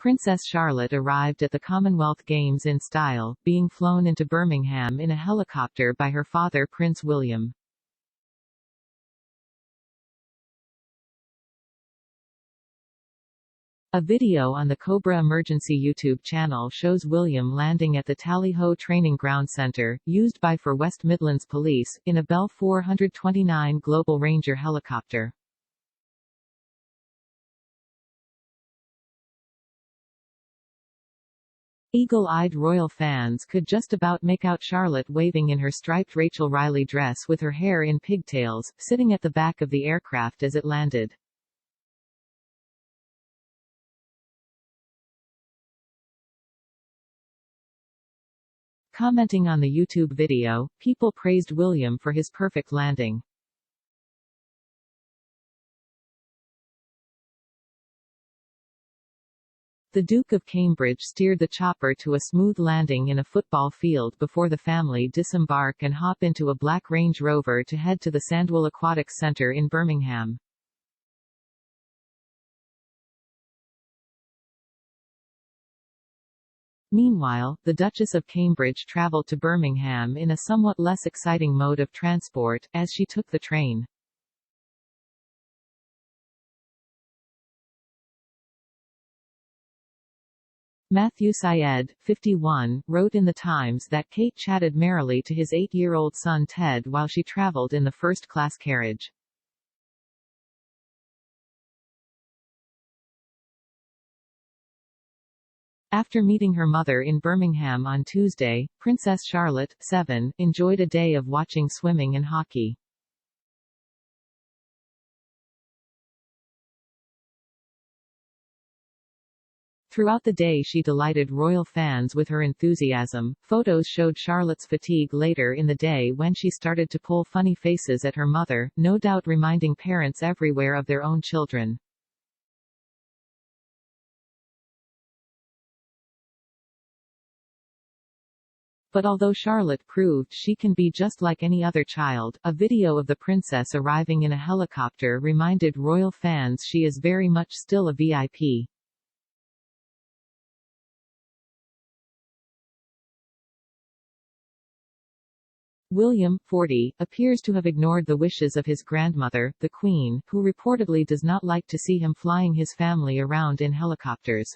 Princess Charlotte arrived at the Commonwealth Games in style, being flown into Birmingham in a helicopter by her father Prince William. A video on the Cobra Emergency YouTube channel shows William landing at the Tally-Ho Training Ground Centre, used by for West Midlands Police, in a Bell 429 Global Ranger helicopter. Eagle-eyed royal fans could just about make out Charlotte waving in her striped Rachel Riley dress with her hair in pigtails, sitting at the back of the aircraft as it landed. Commenting on the YouTube video, people praised William for his perfect landing. The Duke of Cambridge steered the chopper to a smooth landing in a football field before the family disembark and hop into a black Range Rover to head to the Sandwell Aquatics Centre in Birmingham. Meanwhile, the Duchess of Cambridge travelled to Birmingham in a somewhat less exciting mode of transport, as she took the train. Matthew Syed, 51, wrote in The Times that Kate chatted merrily to his 8-year-old son Ted while she travelled in the first-class carriage. After meeting her mother in Birmingham on Tuesday, Princess Charlotte, 7, enjoyed a day of watching swimming and hockey. Throughout the day she delighted royal fans with her enthusiasm. Photos showed Charlotte's fatigue later in the day when she started to pull funny faces at her mother, no doubt reminding parents everywhere of their own children. But although Charlotte proved she can be just like any other child, a video of the princess arriving in a helicopter reminded royal fans she is very much still a VIP. William, 40, appears to have ignored the wishes of his grandmother, the Queen, who reportedly does not like to see him flying his family around in helicopters.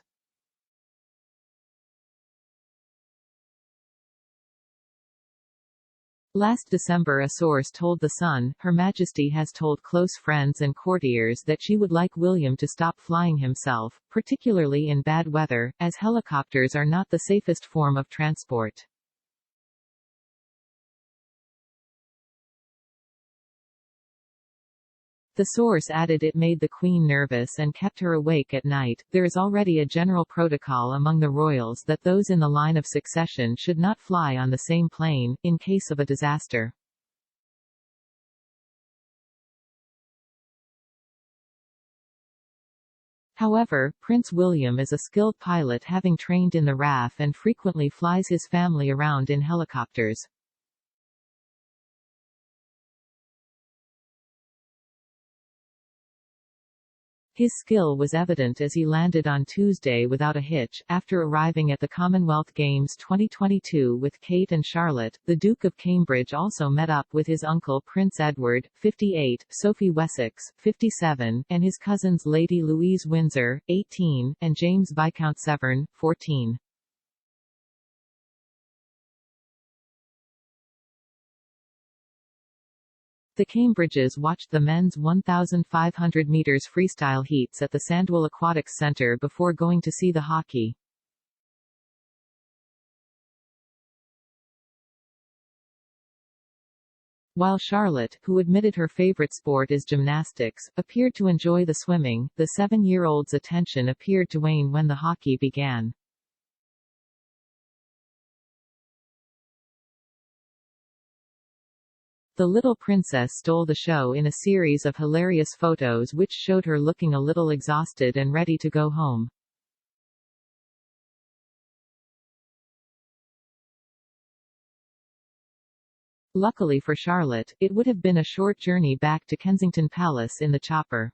Last December a source told The Sun, Her Majesty has told close friends and courtiers that she would like William to stop flying himself, particularly in bad weather, as helicopters are not the safest form of transport. The source added it made the Queen nervous and kept her awake at night. There is already a general protocol among the royals that those in the line of succession should not fly on the same plane, in case of a disaster. However, Prince William is a skilled pilot, having trained in the RAF, and frequently flies his family around in helicopters. His skill was evident as he landed on Tuesday without a hitch. After arriving at the Commonwealth Games 2022 with Kate and Charlotte, the Duke of Cambridge also met up with his uncle Prince Edward, 58, Sophie Wessex, 57, and his cousins Lady Louise Windsor, 18, and James Viscount Severn, 14. The Cambridges watched the men's 1,500 meters freestyle heats at the Sandwell Aquatics Centre before going to see the hockey. While Charlotte, who admitted her favorite sport is gymnastics, appeared to enjoy the swimming, the 7-year-old's attention appeared to wane when the hockey began. The little princess stole the show in a series of hilarious photos which showed her looking a little exhausted and ready to go home. Luckily for Charlotte, it would have been a short journey back to Kensington Palace in the chopper.